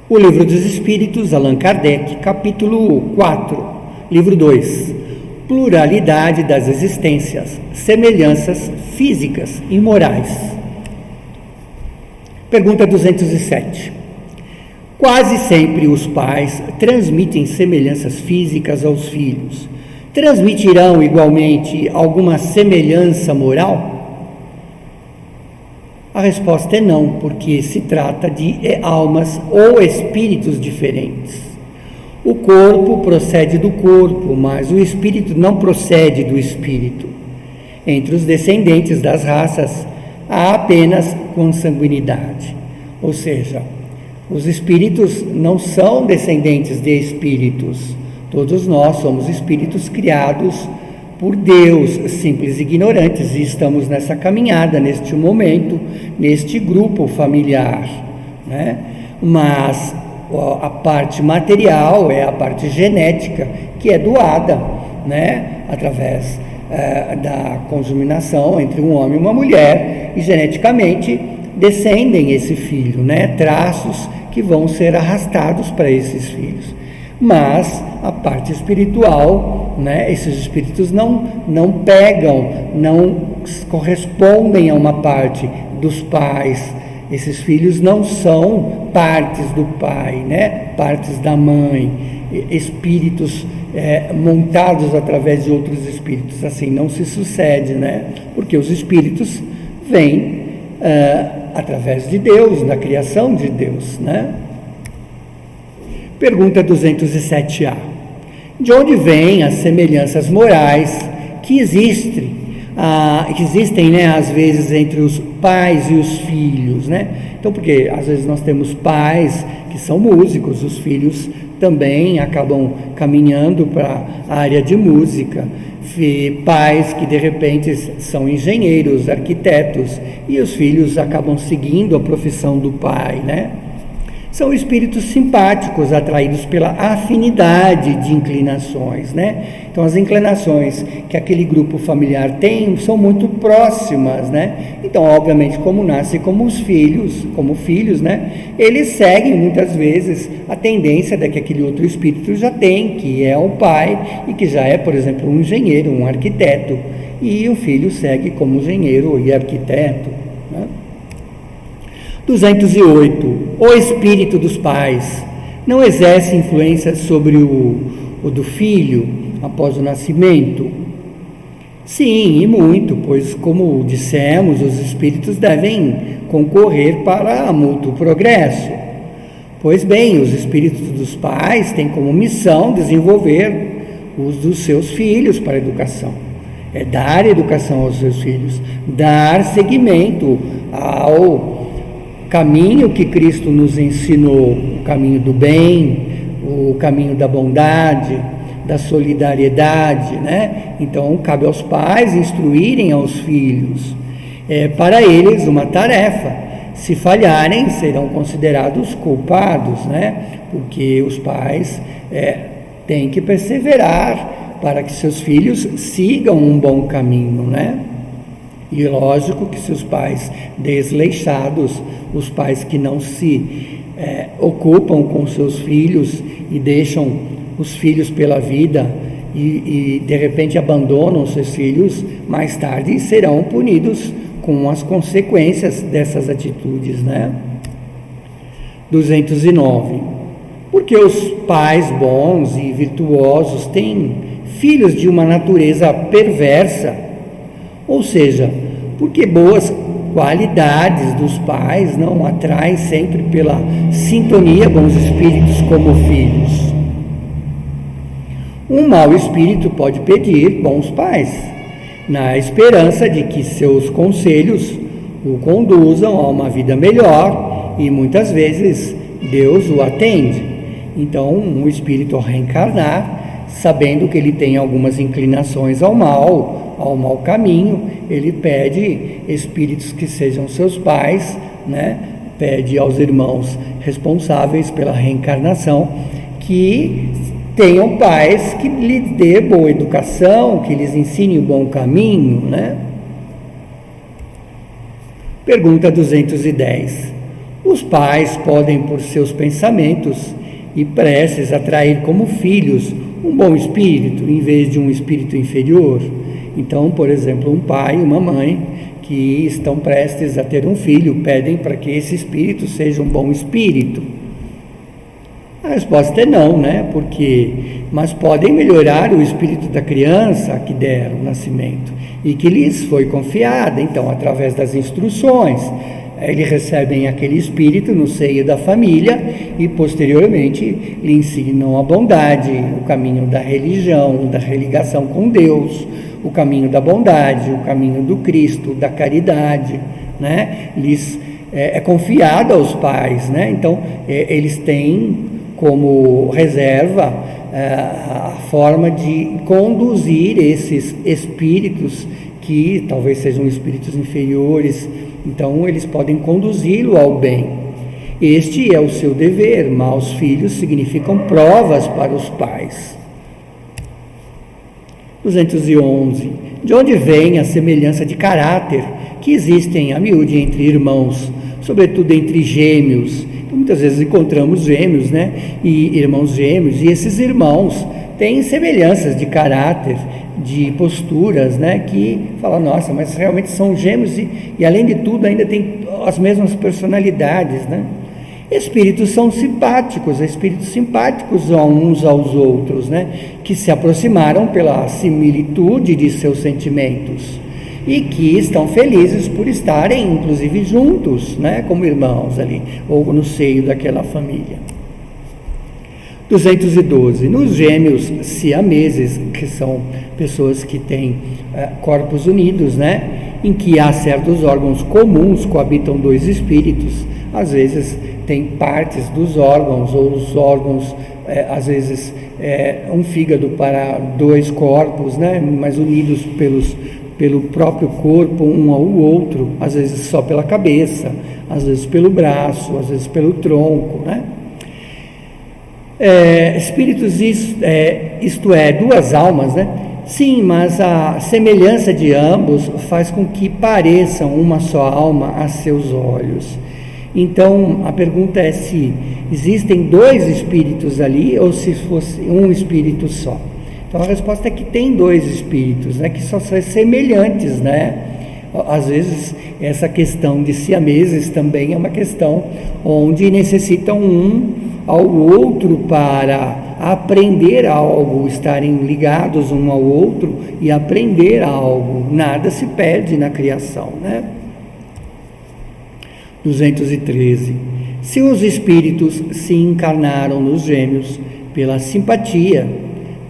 O Livro dos Espíritos, Allan Kardec, capítulo 4, livro 2, Pluralidade das Existências, Semelhanças Físicas e Morais. Pergunta 207. Quase sempre os pais transmitem semelhanças físicas aos filhos. Transmitirão igualmente alguma semelhança moral? A resposta é não, porque se trata de almas ou espíritos diferentes. O corpo procede do corpo, mas o espírito não procede do espírito. Entre os descendentes das raças, há apenas consanguinidade, ou seja, os espíritos não são descendentes de espíritos. Todos nós somos espíritos criados por Deus, simples e ignorantes, e estamos nessa caminhada, neste momento, neste grupo familiar, né? Mas a parte material é a parte genética, que é doada, né? Através da conjuminação entre um homem e uma mulher, e geneticamente descendem esse filho, né? Traços que vão ser arrastados para esses filhos. Mas a parte espiritual, né, esses espíritos não pegam, não correspondem a uma parte dos pais. Esses filhos não são partes do pai, né, partes da mãe, espíritos montados através de outros espíritos. Assim não se sucede, né, porque os espíritos vêm através de Deus, da criação de Deus, né? Pergunta 207A. De onde vêm as semelhanças morais que existem, né, às vezes entre os pais e os filhos, né? Então, porque às vezes nós temos pais que são músicos, os filhos também acabam caminhando para a área de música, pais que de repente são engenheiros, arquitetos, e os filhos acabam seguindo a profissão do pai, né? São espíritos simpáticos, atraídos pela afinidade de inclinações, né? Então, as inclinações que aquele grupo familiar tem são muito próximas, né? Então, obviamente, como nascem como filhos, né? Eles seguem, muitas vezes, a tendência que aquele outro espírito já tem, que é o pai, e que já é, por exemplo, um engenheiro, um arquiteto, e o filho segue como engenheiro e arquiteto, né? 208. O espírito dos pais não exerce influência sobre o do filho após o nascimento? Sim, e muito, pois, como dissemos, os espíritos devem concorrer para mútuo progresso. Pois bem, os espíritos dos pais têm como missão desenvolver os dos seus filhos para a educação. É dar educação aos seus filhos, dar seguimento ao caminho que Cristo nos ensinou, o caminho do bem, o caminho da bondade, da solidariedade, né? Então, cabe aos pais instruírem aos filhos. É para eles uma tarefa. Se falharem, serão considerados culpados, né? Porque os pais têm que perseverar para que seus filhos sigam um bom caminho, né? E lógico que se os pais desleixados, os pais que não se ocupam com seus filhos e deixam os filhos pela vida e de repente abandonam seus filhos, mais tarde serão punidos com as consequências dessas atitudes, né? 209. Porque os pais bons e virtuosos têm filhos de uma natureza perversa? Ou seja, porque boas qualidades dos pais não atraem sempre pela sintonia bons espíritos como filhos? Um mau espírito pode pedir bons pais, na esperança de que seus conselhos o conduzam a uma vida melhor, e muitas vezes Deus o atende. Então, um espírito ao reencarnar, sabendo que ele tem algumas inclinações ao mau caminho, ele pede espíritos que sejam seus pais, né? Pede aos irmãos responsáveis pela reencarnação que tenham pais que lhes dê boa educação, que lhes ensine o bom caminho, né? Pergunta 210. Os pais podem, por seus pensamentos e preces, atrair como filhos um bom espírito, em vez de um espírito inferior. Então, por exemplo, um pai e uma mãe que estão prestes a ter um filho, pedem para que esse espírito seja um bom espírito. A resposta é não, né? Mas podem melhorar o espírito da criança que deram o nascimento e que lhes foi confiada. Então, através das instruções, eles recebem aquele espírito no seio da família e, posteriormente, lhe ensinam a bondade, o caminho da religião, da religação com Deus, o caminho da bondade, o caminho do Cristo, da caridade, né? É confiado aos pais, né? Então, eles têm como reserva a forma de conduzir esses espíritos que talvez sejam espíritos inferiores. Então, eles podem conduzi-lo ao bem. Este é o seu dever. Maus filhos significam provas para os pais. 211. De onde vem a semelhança de caráter que existem a miúde entre irmãos, sobretudo entre gêmeos? Então, muitas vezes encontramos gêmeos, né? E irmãos gêmeos, e esses irmãos têm semelhanças de caráter, de posturas, né? Que falam, nossa, mas realmente são gêmeos e além de tudo ainda têm as mesmas personalidades, né? Espíritos são simpáticos uns aos outros, né? Que se aproximaram pela similitude de seus sentimentos e que estão felizes por estarem, inclusive, juntos, né? Como irmãos ali, ou no seio daquela família. 212. Nos gêmeos siameses, que são pessoas que têm corpos unidos, né? Em que há certos órgãos comuns, coabitam dois espíritos. Às vezes tem partes dos órgãos, ou os órgãos, às vezes um fígado para dois corpos, né? Mas unidos pelo próprio corpo, um ao outro, às vezes só pela cabeça, às vezes pelo braço, às vezes pelo tronco, né? Espíritos, isto é, duas almas, né? Sim, mas a semelhança de ambos faz com que pareçam uma só alma a seus olhos. Então, a pergunta é se existem dois espíritos ali ou se fosse um espírito só. Então, a resposta é que tem dois espíritos, né, que só são semelhantes, né? Às vezes, essa questão de siameses também é uma questão onde necessitam um ao outro para aprender algo, estarem ligados um ao outro e aprender algo. Nada se perde na criação, né? 213. Se os espíritos se encarnaram nos gêmeos pela simpatia,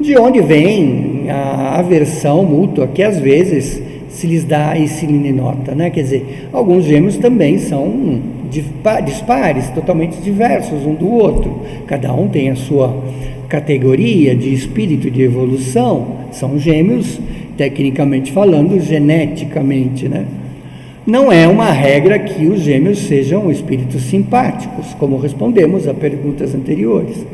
de onde vem a aversão mútua que às vezes se lhes dá e se lhe nota, né? Quer dizer, alguns gêmeos também são dispares, totalmente diversos um do outro. Cada um tem a sua categoria de espírito de evolução. São gêmeos, tecnicamente falando, geneticamente, né? Não é uma regra que os gêmeos sejam espíritos simpáticos, como respondemos a perguntas anteriores.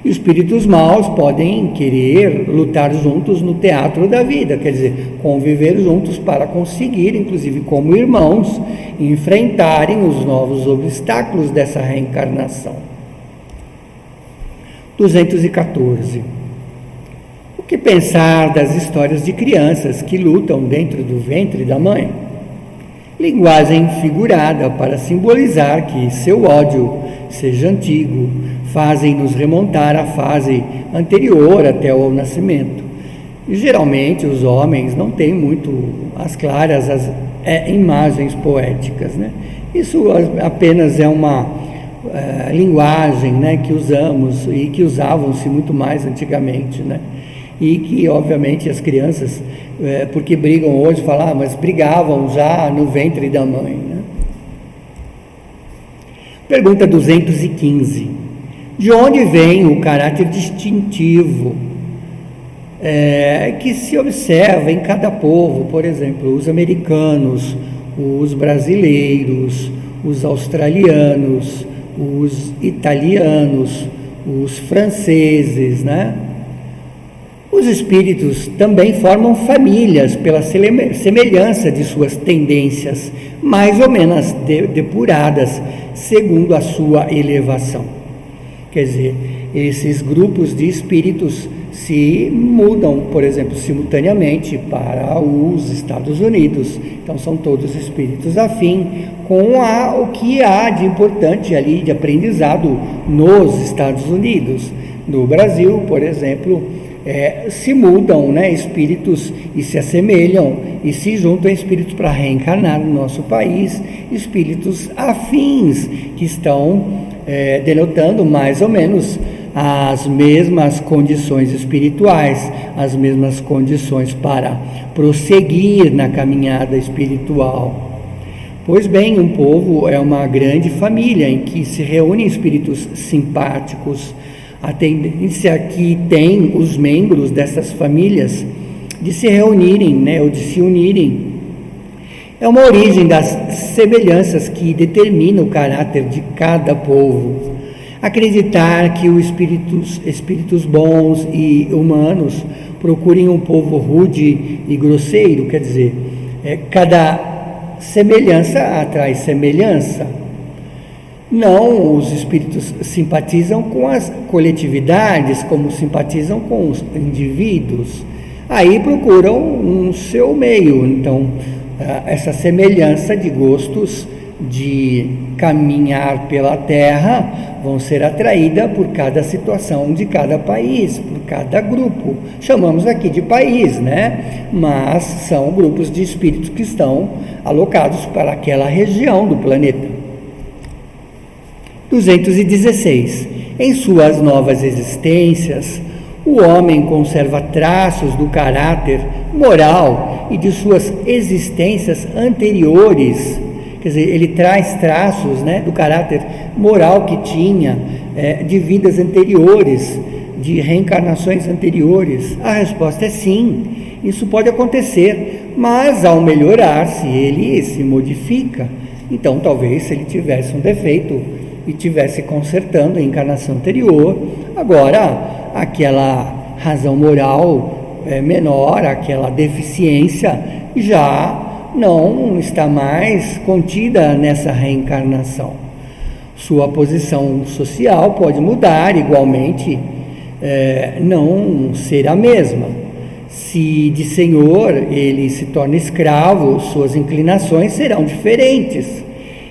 E os espíritos maus podem querer lutar juntos no teatro da vida, quer dizer, conviver juntos para conseguir, inclusive como irmãos, enfrentarem os novos obstáculos dessa reencarnação. 214. O que pensar das histórias de crianças que lutam dentro do ventre da mãe? Linguagem figurada para simbolizar que seu ódio seja antigo, fazem-nos remontar à fase anterior até ao nascimento. E, geralmente os homens não têm muito as claras as imagens poéticas, né? Isso apenas é uma linguagem, né, que usamos e que usavam-se muito mais antigamente, né? E que, obviamente, as crianças, porque brigam hoje, falam, mas brigavam já no ventre da mãe, né? Pergunta 215. De onde vem o caráter distintivo que se observa em cada povo? Por exemplo, os americanos, os brasileiros, os australianos, os italianos, os franceses, né? Os espíritos também formam famílias pela semelhança de suas tendências, mais ou menos depuradas, segundo a sua elevação. Quer dizer, esses grupos de espíritos se mudam, por exemplo, simultaneamente para os Estados Unidos. Então, são todos espíritos afim com o que há de importante ali, de aprendizado nos Estados Unidos. No Brasil, por exemplo, se mudam, né, espíritos e se assemelham e se juntam espíritos para reencarnar no nosso país, espíritos afins que estão denotando mais ou menos as mesmas condições espirituais, as mesmas condições para prosseguir na caminhada espiritual. Pois bem, um povo é uma grande família em que se reúnem espíritos simpáticos. A tendência que tem os membros dessas famílias de se reunirem, né, ou de se unirem, é uma origem das semelhanças que determina o caráter de cada povo. Acreditar que os espíritos bons e humanos procurem um povo rude e grosseiro, quer dizer, cada semelhança atrai semelhança. Não, os espíritos simpatizam com as coletividades, como simpatizam com os indivíduos. Aí procuram um seu meio. Então, essa semelhança de gostos de caminhar pela Terra vão ser atraídas por cada situação de cada país, por cada grupo. Chamamos aqui de país, né? Mas são grupos de espíritos que estão alocados para aquela região do planeta. 216. Em suas novas existências, o homem conserva traços do caráter moral e de suas existências anteriores. Quer dizer, ele traz traços, né, do caráter moral que tinha, de vidas anteriores, de reencarnações anteriores. A resposta é sim, isso pode acontecer, mas ao melhorar-se, ele se modifica. Então, talvez, se ele tivesse um defeito e estivesse consertando a encarnação anterior, agora aquela razão moral menor, aquela deficiência já não está mais contida nessa reencarnação. Sua posição social pode mudar igualmente, não ser a mesma. Se de senhor ele se torna escravo, suas inclinações serão diferentes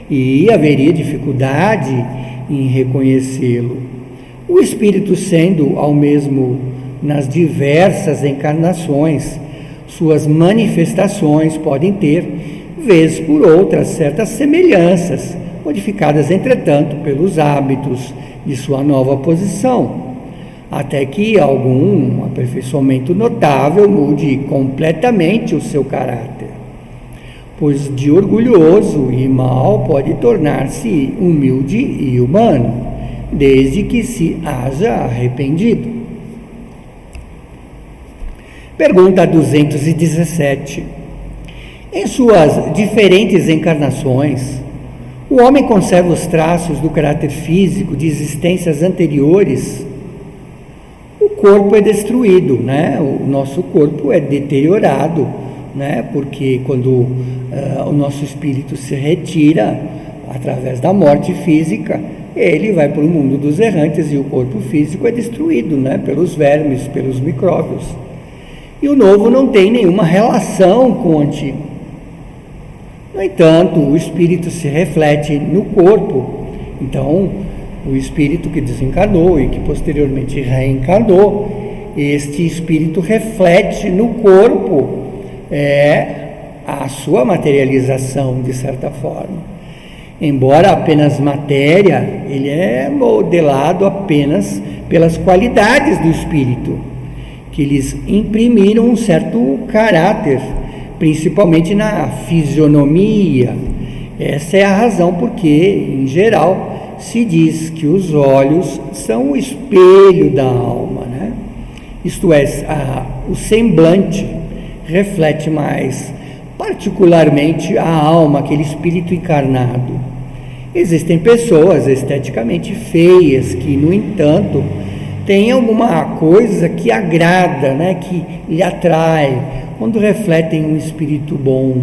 e haveria dificuldade em reconhecê-lo. O espírito sendo ao mesmo nas diversas encarnações, suas manifestações podem ter, vez por outra, certas semelhanças, modificadas, entretanto, pelos hábitos de sua nova posição, até que algum aperfeiçoamento notável mude completamente o seu caráter. Pois de orgulhoso e mau pode tornar-se humilde e humano, desde que se haja arrependido. Pergunta 217. Em suas diferentes encarnações, o homem conserva os traços do caráter físico de existências anteriores? O corpo é destruído, né? O nosso corpo é deteriorado, né? Porque quando o nosso espírito se retira através da morte física, ele vai para o mundo dos errantes e o corpo físico é destruído, né? Pelos vermes, pelos micróbios. E o novo não tem nenhuma relação com o antigo. No entanto, o espírito se reflete no corpo. Então, o espírito que desencarnou e que posteriormente reencarnou, este espírito reflete no corpo a sua materialização, de certa forma. Embora apenas matéria, ele é modelado apenas pelas qualidades do espírito, que lhes imprimiram um certo caráter, principalmente na fisionomia. Essa é a razão porque, em geral, se diz que os olhos são o espelho da alma, né? Isto é, o semblante reflete mais particularmente a alma, aquele espírito encarnado. Existem pessoas esteticamente feias que, no entanto, tem alguma coisa que agrada, né, que lhe atrai, quando refletem um espírito bom.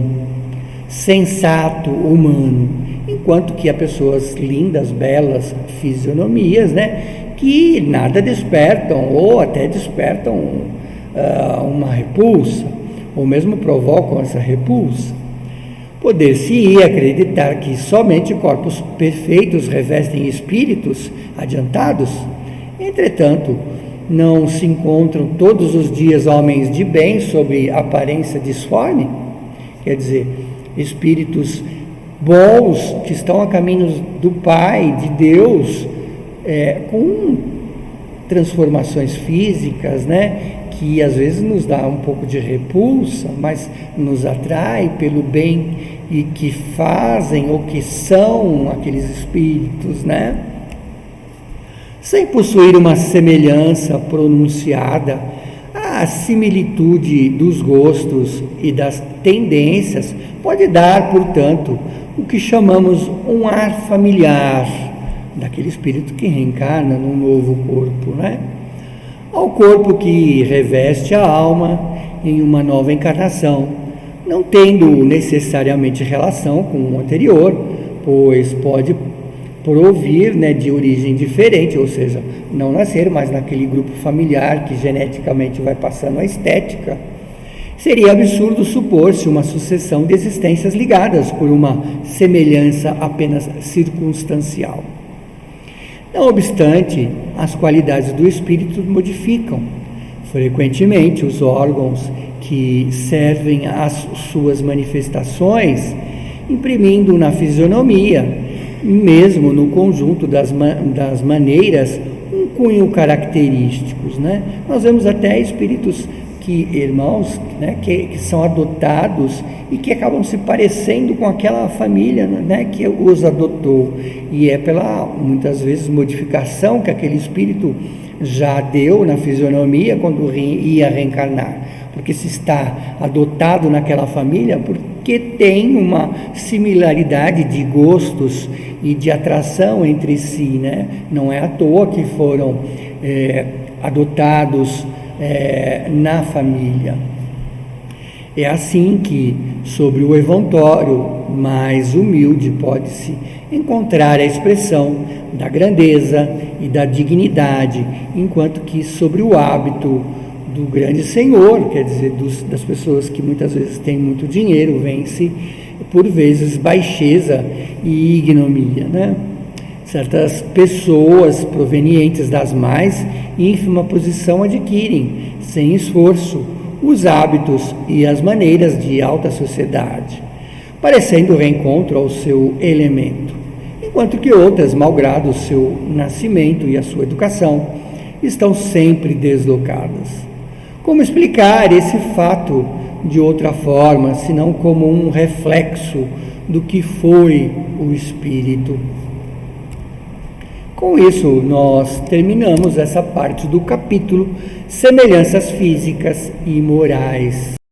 sensato, humano, enquanto que há pessoas lindas, belas fisionomias, né, que nada despertam ou até despertam uma repulsa, ou mesmo provocam essa repulsa. Poder-se-ia acreditar que somente corpos perfeitos revestem espíritos adiantados. Entretanto, não se encontram todos os dias homens de bem sob aparência disforme? Quer dizer, espíritos bons que estão a caminho do Pai, de Deus, com transformações físicas, né, que às vezes nos dá um pouco de repulsa, mas nos atrai pelo bem e que fazem ou que são aqueles espíritos, né? Sem possuir uma semelhança pronunciada, a similitude dos gostos e das tendências pode dar, portanto, o que chamamos um ar familiar daquele espírito que reencarna num novo corpo, né? Ao corpo que reveste a alma em uma nova encarnação, não tendo necessariamente relação com o anterior, pois pode provir, né, de origem diferente, ou seja, não nascer mais naquele grupo familiar que geneticamente vai passando a estética. Seria absurdo supor-se uma sucessão de existências ligadas por uma semelhança apenas circunstancial. Não obstante, as qualidades do espírito modificam. Frequentemente, os órgãos que servem às suas manifestações, imprimindo na fisionomia, mesmo no conjunto das maneiras, um cunho característicos, né? Nós vemos até espíritos irmãos, né, que são adotados e que acabam se parecendo com aquela família, né, que os adotou, e é pela, muitas vezes, modificação que aquele espírito já deu na fisionomia quando ia reencarnar, porque se está adotado naquela família, porque tem uma similaridade de gostos e de atração entre si, né? Não é à toa que foram adotados na família. É assim que, sobre o evantório mais humilde, pode-se encontrar a expressão da grandeza e da dignidade, enquanto que sobre o hábito do grande senhor, quer dizer, das pessoas que muitas vezes têm muito dinheiro, vence por vezes baixeza e ignomínia, né? Certas pessoas provenientes das mais ínfima posição adquirem, sem esforço, os hábitos e as maneiras de alta sociedade, parecendo reencontro ao seu elemento, enquanto que outras, malgrado o seu nascimento e a sua educação, estão sempre deslocadas. Como explicar esse fato de outra forma, senão como um reflexo do que foi o espírito? Com isso, nós terminamos essa parte do capítulo Semelhanças Físicas e Morais.